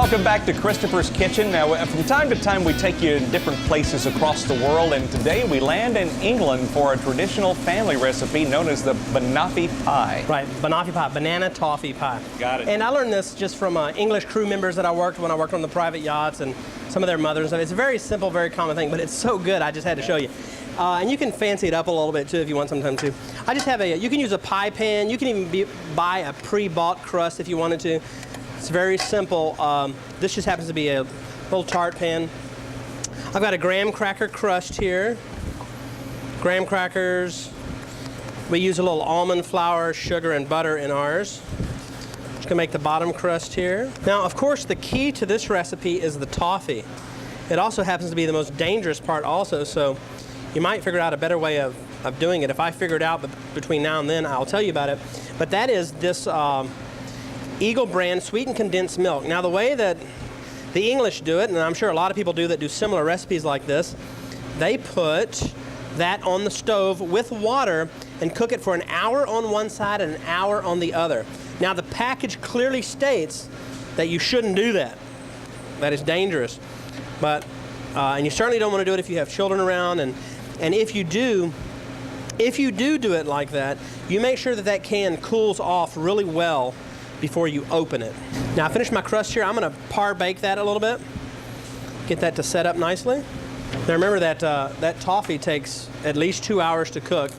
Welcome back to Christopher's Kitchen. Now, from time to time, we take you to different places across the world, and today we land in England for a traditional family recipe known as the Banoffi pie. Right, Banoffi pie, banana toffee pie. Got it. And I learned this just from English crew members that I worked when I worked on the private yachts and some of their mothers. It's a very simple, very common thing, but it's so good, I just had to show you. And you can fancy it up a little bit too if you want sometimes too. I just have you can use a pie pan. You can even buy a pre-bought crust if you wanted to. It's very simple. This just happens to be a little tart pan. I've got a graham cracker crust here. Graham crackers. We use a little almond flour, sugar, and butter in ours. Just gonna make the bottom crust here. Now, of course, the key to this recipe is the toffee. It also happens to be the most dangerous part also, so you might figure out a better way of doing it. If I figure it out between now and then, I'll tell you about it. But that is this Eagle brand sweetened condensed milk. Now, the way that the English do it, and I'm sure a lot of people do that do similar recipes like this, they put that on the stove with water and cook it for an hour on one side and an hour on the other. Now, the package clearly states that you shouldn't do that. That is dangerous. But, and you certainly don't want to do it if you have children around, and if you do it like that, you make sure that that can cools off really well before you open it. Now, I finished my crust here. I'm going to par bake that a little bit, get that to set up nicely. Now, remember that that toffee takes at least 2 hours to cook,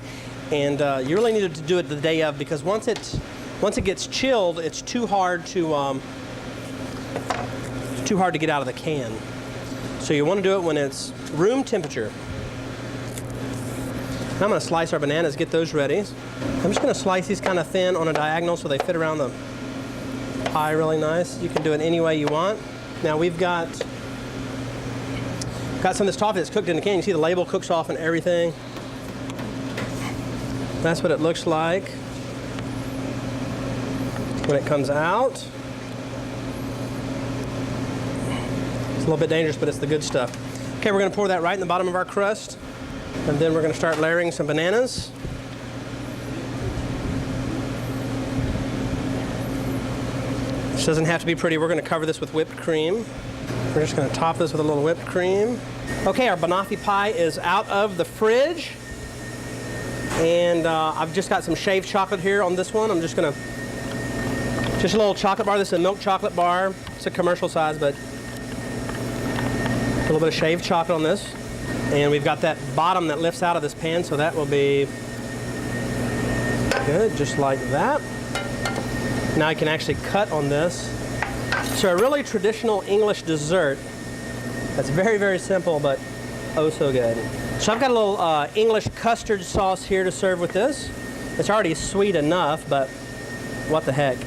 and you really need to do it the day of, because once it gets chilled, it's too hard to get out of the can. So you want to do it when it's room temperature. Now I'm going to slice our bananas, get those ready. I'm just going to slice these kind of thin on a diagonal so they fit around the pie really nice. You can do it any way you want. Now we've got some of this toffee that's cooked in the can. You see the label cooks off and everything. That's what it looks like when it comes out. It's a little bit dangerous, but it's the good stuff. Okay, we're going to pour that right in the bottom of our crust. And then we're going to start layering some bananas. This doesn't have to be pretty. We're going to cover this with whipped cream. We're just going to top this with a little whipped cream. Okay, our Banoffi pie is out of the fridge. And I've just got some shaved chocolate here on this one. I'm just going to, just a little chocolate bar. This is a milk chocolate bar. It's a commercial size, but a little bit of shaved chocolate on this. And we've got that bottom that lifts out of this pan, so that will be good, just like that. Now I can actually cut on this. So a really traditional English dessert that's very, very simple, but oh so good. So I've got a little English custard sauce here to serve with this. It's already sweet enough, but what the heck.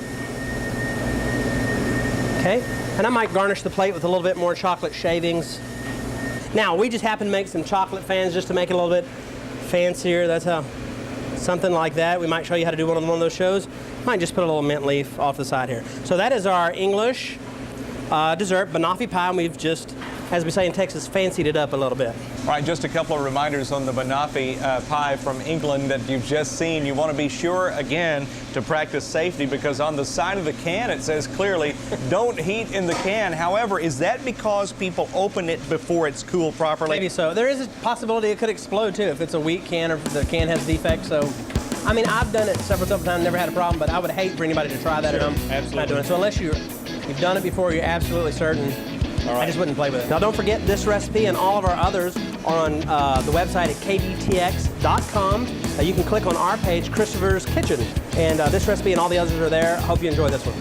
Okay, and I might garnish the plate with a little bit more chocolate shavings. Now, we just happen to make some chocolate fans just to make it a little bit fancier. That's how, something like that. We might show you how to do one on one of those shows. Might just put a little mint leaf off the side here. So that is our English dessert, Banoffi pie, and we've just, as we say in Texas, fancied it up a little bit. All right, just a couple of reminders on the Banoffi pie from England that you've just seen. You want to be sure, again, to practice safety, because on the side of the can it says clearly, don't heat in the can. However, is that because people open it before it's cooled properly? Maybe so. There is a possibility it could explode too if it's a weak can or if the can has defects. So, I mean, I've done it several times, never had a problem, but I would hate for anybody to try that at home. Absolutely. Not doing it. So unless you've done it before, you're absolutely certain. All right. I just wouldn't play with it. Now, don't forget, this recipe and all of our others are on the website at kdtx.com. You can click on our page, Christopher's Kitchen. And this recipe and all the others are there. I hope you enjoy this one.